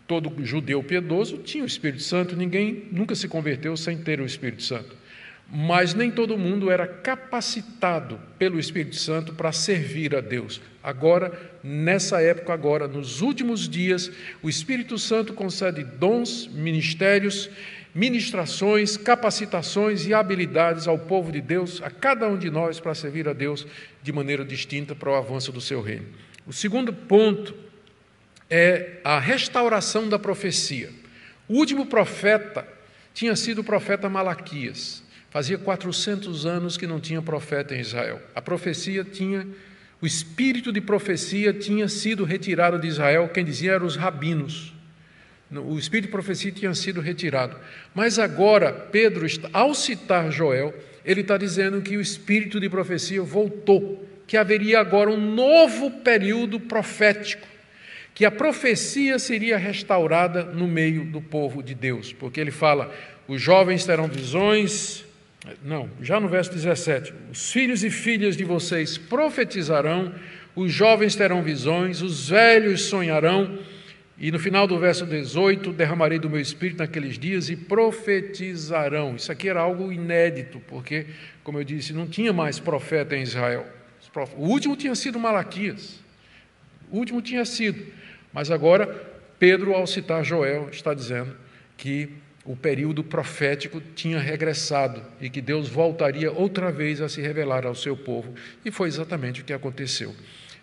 todo judeu piedoso tinha o Espírito Santo, ninguém nunca se converteu sem ter o Espírito Santo. Mas nem todo mundo era capacitado pelo Espírito Santo para servir a Deus. Agora, nessa época, nos últimos dias, o Espírito Santo concede dons, ministérios, ministrações, capacitações e habilidades ao povo de Deus, a cada um de nós, para servir a Deus de maneira distinta para o avanço do seu reino. O segundo ponto é a restauração da profecia. O último profeta tinha sido o profeta Malaquias. Fazia 400 anos que não tinha profeta em Israel. A profecia o espírito de profecia tinha sido retirado de Israel, quem dizia eram os rabinos. O espírito de profecia tinha sido retirado. Mas agora, Pedro, ao citar Joel, ele está dizendo que o espírito de profecia voltou, que haveria agora um novo período profético, que a profecia seria restaurada no meio do povo de Deus, porque ele fala, os jovens terão visões, já no verso 17, os filhos e filhas de vocês profetizarão, os jovens terão visões, os velhos sonharão, e no final do verso 18, derramarei do meu espírito naqueles dias e profetizarão. Isso aqui era algo inédito, porque, como eu disse, não tinha mais profeta em Israel. O último tinha sido Malaquias, mas agora Pedro, ao citar Joel, está dizendo que o período profético tinha regressado e que Deus voltaria outra vez a se revelar ao seu povo. E foi exatamente o que aconteceu.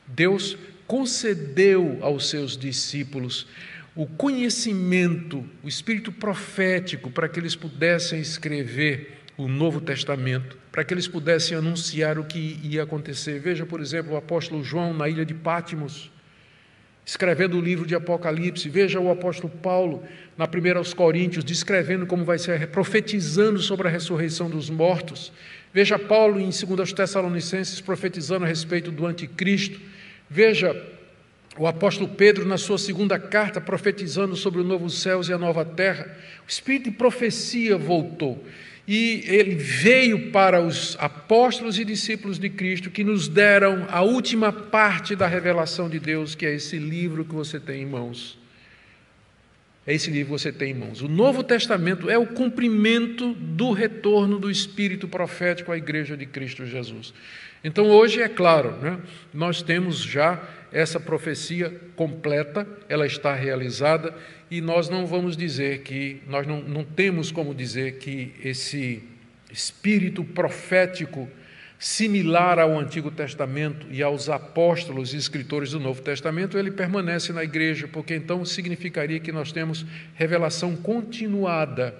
Deus concedeu aos seus discípulos o conhecimento, o espírito profético, para que eles pudessem escrever o Novo Testamento, para que eles pudessem anunciar o que ia acontecer. Veja, por exemplo, o apóstolo João na ilha de Patmos, escrevendo o livro de Apocalipse. Veja o apóstolo Paulo, na 1 aos Coríntios, descrevendo como vai ser, profetizando sobre a ressurreição dos mortos. Veja Paulo em 2 aos Tessalonicenses, profetizando a respeito do anticristo. Veja o apóstolo Pedro, na sua segunda carta, profetizando sobre o novo céus e a nova terra. O espírito de profecia voltou. E ele veio para os apóstolos e discípulos de Cristo, que nos deram a última parte da revelação de Deus, que é esse livro que você tem em mãos. É esse livro que você tem em mãos. O Novo Testamento é o cumprimento do retorno do Espírito profético à Igreja de Cristo Jesus. Então, hoje, é claro, nós temos já essa profecia completa, ela está realizada, e nós não vamos dizer que, nós não temos como dizer que esse espírito profético similar ao Antigo Testamento e aos apóstolos e escritores do Novo Testamento, ele permanece na igreja, porque então significaria que nós temos revelação continuada.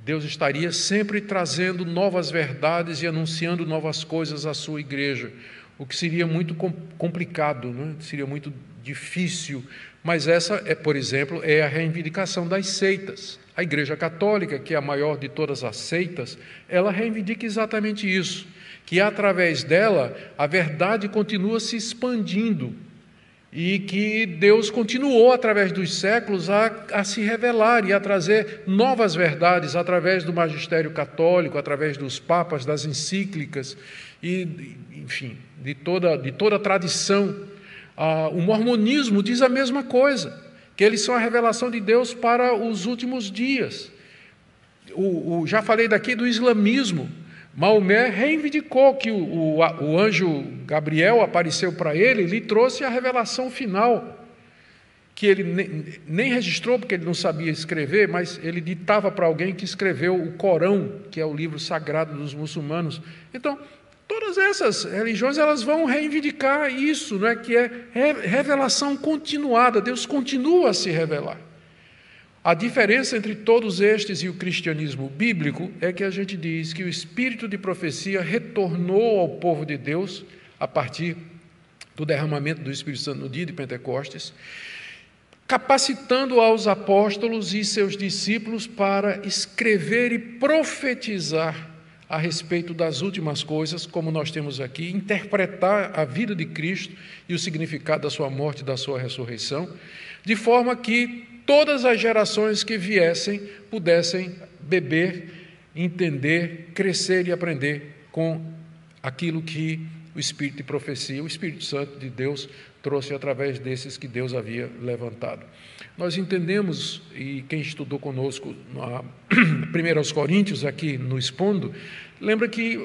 Deus estaria sempre trazendo novas verdades e anunciando novas coisas à sua igreja, o que seria muito complicado, seria muito difícil. Mas essa, por exemplo, é a reivindicação das seitas. A Igreja Católica, que é a maior de todas as seitas, ela reivindica exatamente isso, que através dela a verdade continua se expandindo e que Deus continuou através dos séculos a se revelar e a trazer novas verdades através do magistério católico, através dos papas, das encíclicas e, enfim, de toda a tradição. O mormonismo diz a mesma coisa, que eles são a revelação de Deus para os últimos dias. Já falei daqui do islamismo. Maomé reivindicou que o anjo Gabriel apareceu para ele e lhe trouxe a revelação final, que ele nem registrou porque ele não sabia escrever, mas ele ditava para alguém que escreveu o Corão, que é o livro sagrado dos muçulmanos. Então, todas essas religiões elas vão reivindicar isso, que é revelação continuada. Deus continua a se revelar. A diferença entre todos estes e o cristianismo bíblico é que a gente diz que o espírito de profecia retornou ao povo de Deus a partir do derramamento do Espírito Santo no dia de Pentecostes, capacitando aos apóstolos e seus discípulos para escrever e profetizar a respeito das últimas coisas, como nós temos aqui, interpretar a vida de Cristo e o significado da sua morte e da sua ressurreição, de forma que todas as gerações que viessem pudessem beber, entender, crescer e aprender com aquilo que o Espírito de profecia, o Espírito Santo de Deus trouxe através desses que Deus havia levantado. Nós entendemos, e quem estudou conosco 1 aos Coríntios, aqui no Expondo, lembra que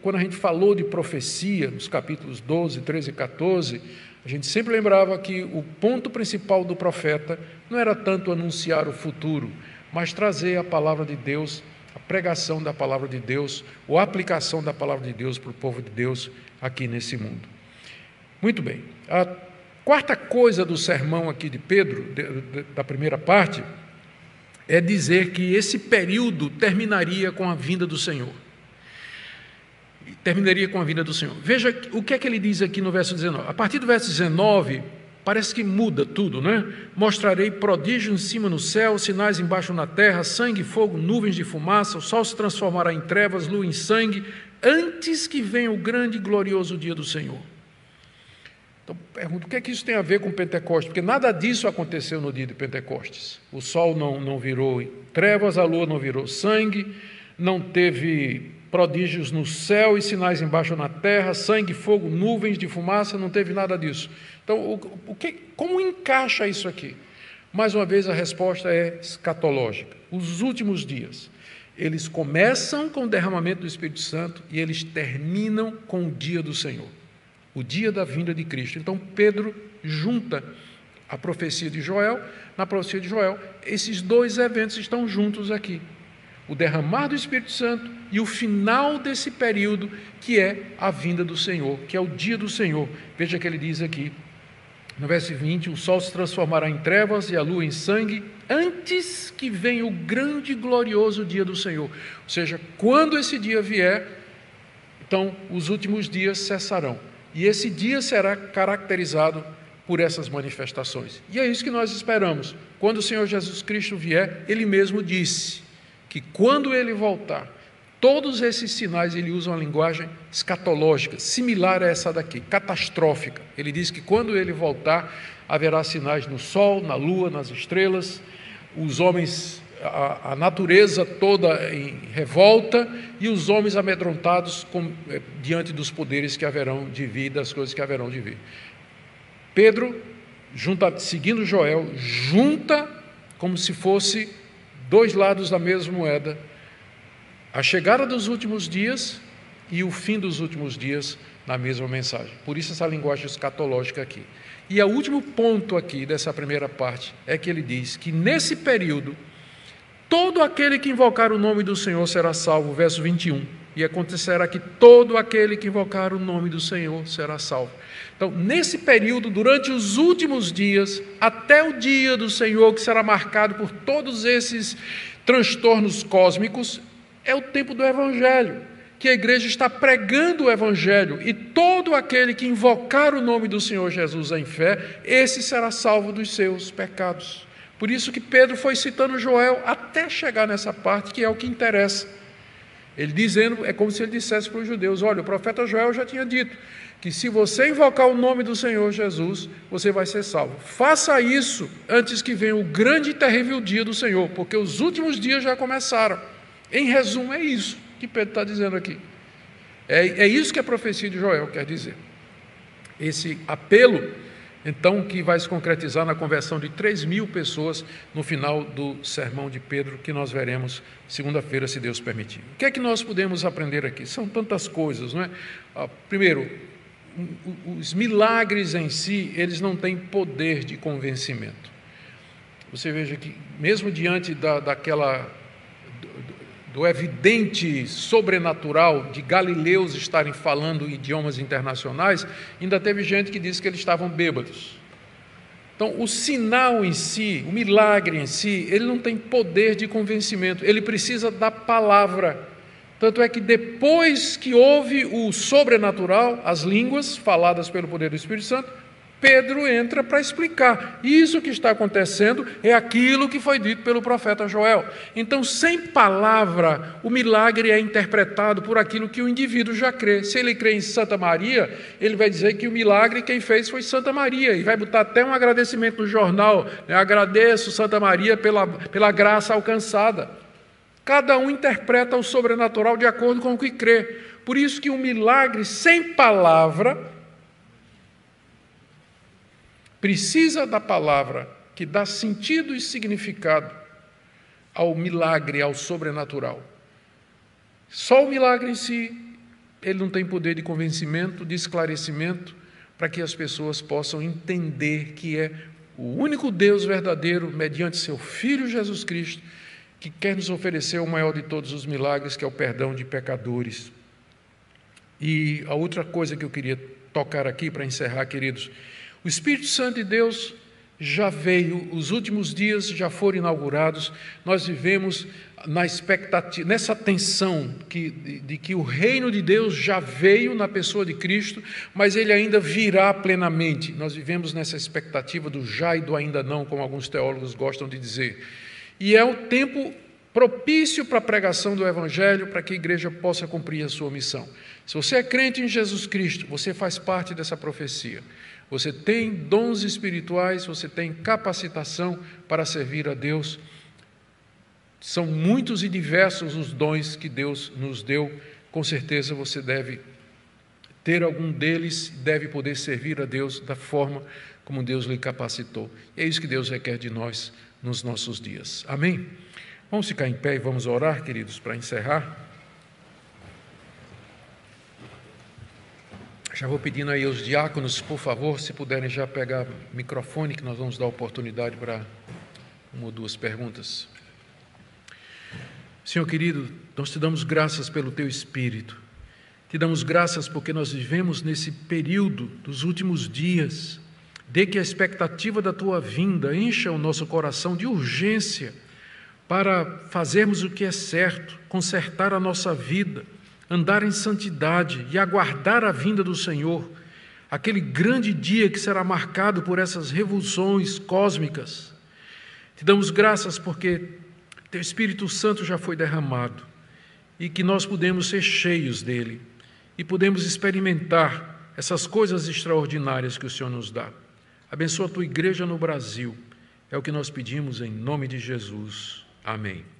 quando a gente falou de profecia, nos capítulos 12, 13 e 14, a gente sempre lembrava que o ponto principal do profeta não era tanto anunciar o futuro, mas trazer a palavra de Deus, a pregação da palavra de Deus, ou a aplicação da palavra de Deus para o povo de Deus aqui nesse mundo. Muito bem. quarta coisa do sermão aqui de Pedro, da primeira parte, é dizer que esse período terminaria com a vinda do Senhor. Terminaria com a vinda do Senhor. Veja o que é que ele diz aqui no verso 19. A partir do verso 19, parece que muda tudo, né? Mostrarei prodígios em cima no céu, sinais embaixo na terra, sangue, fogo, nuvens de fumaça, o sol se transformará em trevas, lua em sangue, antes que venha o grande e glorioso dia do Senhor. Então, pergunto, o que é que isso tem a ver com Pentecostes? Porque nada disso aconteceu no dia de Pentecostes. O sol não virou trevas, a lua não virou sangue, não teve prodígios no céu e sinais embaixo na terra, sangue, fogo, nuvens de fumaça, não teve nada disso. Então, como encaixa isso aqui? Mais uma vez, a resposta é escatológica. Os últimos dias, eles começam com o derramamento do Espírito Santo e eles terminam com o dia do Senhor, o dia da vinda de Cristo. Então, Pedro junta a profecia de Joel. Na profecia de Joel, esses dois eventos estão juntos aqui. O derramar do Espírito Santo e o final desse período, que é a vinda do Senhor, que é o dia do Senhor. Veja que ele diz aqui, no verso 20, o sol se transformará em trevas e a lua em sangue, antes que venha o grande e glorioso dia do Senhor. Ou seja, quando esse dia vier, então os últimos dias cessarão. E esse dia será caracterizado por essas manifestações. E é isso que nós esperamos. Quando o Senhor Jesus Cristo vier, Ele mesmo disse que quando Ele voltar, todos esses sinais, Ele usa uma linguagem escatológica, similar a essa daqui, catastrófica. Ele diz que quando Ele voltar, haverá sinais no sol, na lua, nas estrelas, os homens, a natureza toda em revolta e os homens amedrontados diante dos poderes que haverão de vir, das coisas que haverão de vir. Pedro, seguindo Joel, junta como se fosse dois lados da mesma moeda, a chegada dos últimos dias e o fim dos últimos dias na mesma mensagem. Por isso essa linguagem escatológica aqui. E o último ponto aqui dessa primeira parte é que ele diz que nesse período, todo aquele que invocar o nome do Senhor será salvo, verso 21. E acontecerá que todo aquele que invocar o nome do Senhor será salvo. Então, nesse período, durante os últimos dias, até o dia do Senhor, que será marcado por todos esses transtornos cósmicos, é o tempo do Evangelho, que a igreja está pregando o Evangelho, e todo aquele que invocar o nome do Senhor Jesus em fé, esse será salvo dos seus pecados. Por isso que Pedro foi citando Joel até chegar nessa parte, que é o que interessa. Ele dizendo, é como se ele dissesse para os judeus, olha, o profeta Joel já tinha dito, que se você invocar o nome do Senhor Jesus, você vai ser salvo. Faça isso antes que venha o grande e terrível dia do Senhor, porque os últimos dias já começaram. Em resumo, é isso que Pedro está dizendo aqui. É isso que a profecia de Joel quer dizer. Esse apelo, então, que vai se concretizar na conversão de 3.000 pessoas no final do sermão de Pedro, que nós veremos segunda-feira, se Deus permitir. O que é que nós podemos aprender aqui? São tantas coisas, não é? Primeiro, os milagres em si, eles não têm poder de convencimento. Você veja que, mesmo diante do evidente sobrenatural de galileus estarem falando idiomas internacionais, ainda teve gente que disse que eles estavam bêbados. Então, o sinal em si, o milagre em si, ele não tem poder de convencimento, ele precisa da palavra. Tanto é que depois que houve o sobrenatural, as línguas faladas pelo poder do Espírito Santo, Pedro entra para explicar. Isso que está acontecendo é aquilo que foi dito pelo profeta Joel. Então, sem palavra, o milagre é interpretado por aquilo que o indivíduo já crê. Se ele crê em Santa Maria, ele vai dizer que o milagre quem fez foi Santa Maria, e vai botar até um agradecimento no jornal, né? Agradeço Santa Maria pela graça alcançada. Cada um interpreta o sobrenatural de acordo com o que crê. Por isso que um milagre sem palavra precisa da palavra que dá sentido e significado ao milagre, ao sobrenatural. Só o milagre em si, ele não tem poder de convencimento, de esclarecimento, para que as pessoas possam entender que é o único Deus verdadeiro, mediante seu Filho Jesus Cristo, que quer nos oferecer o maior de todos os milagres, que é o perdão de pecadores. E a outra coisa que eu queria tocar aqui para encerrar, queridos, O Espírito Santo de Deus já veio, os últimos dias já foram inaugurados, nós vivemos na expectativa, nessa tensão de que o reino de Deus já veio na pessoa de Cristo, mas ele ainda virá plenamente. Nós vivemos nessa expectativa do já e do ainda não, como alguns teólogos gostam de dizer. E é o tempo propício para a pregação do Evangelho, para que a igreja possa cumprir a sua missão. Se você é crente em Jesus Cristo, você faz parte dessa profecia. Você tem dons espirituais, você tem capacitação para servir a Deus. São muitos e diversos os dons que Deus nos deu. Com certeza você deve ter algum deles, deve poder servir a Deus da forma como Deus lhe capacitou. E é isso que Deus requer de nós nos nossos dias. Amém? Vamos ficar em pé e vamos orar, queridos, para encerrar. Já vou pedindo aí aos diáconos, por favor, se puderem já pegar o microfone, que nós vamos dar oportunidade para uma ou duas perguntas. Senhor querido, nós te damos graças pelo teu Espírito. Te damos graças porque nós vivemos nesse período dos últimos dias, de que a expectativa da tua vinda encha o nosso coração de urgência para fazermos o que é certo, consertar a nossa vida, andar em santidade e aguardar a vinda do Senhor, aquele grande dia que será marcado por essas revoluções cósmicas. Te damos graças porque teu Espírito Santo já foi derramado e que nós podemos ser cheios dele e podemos experimentar essas coisas extraordinárias que o Senhor nos dá. Abençoa a tua igreja no Brasil, é o que nós pedimos em nome de Jesus. Amém.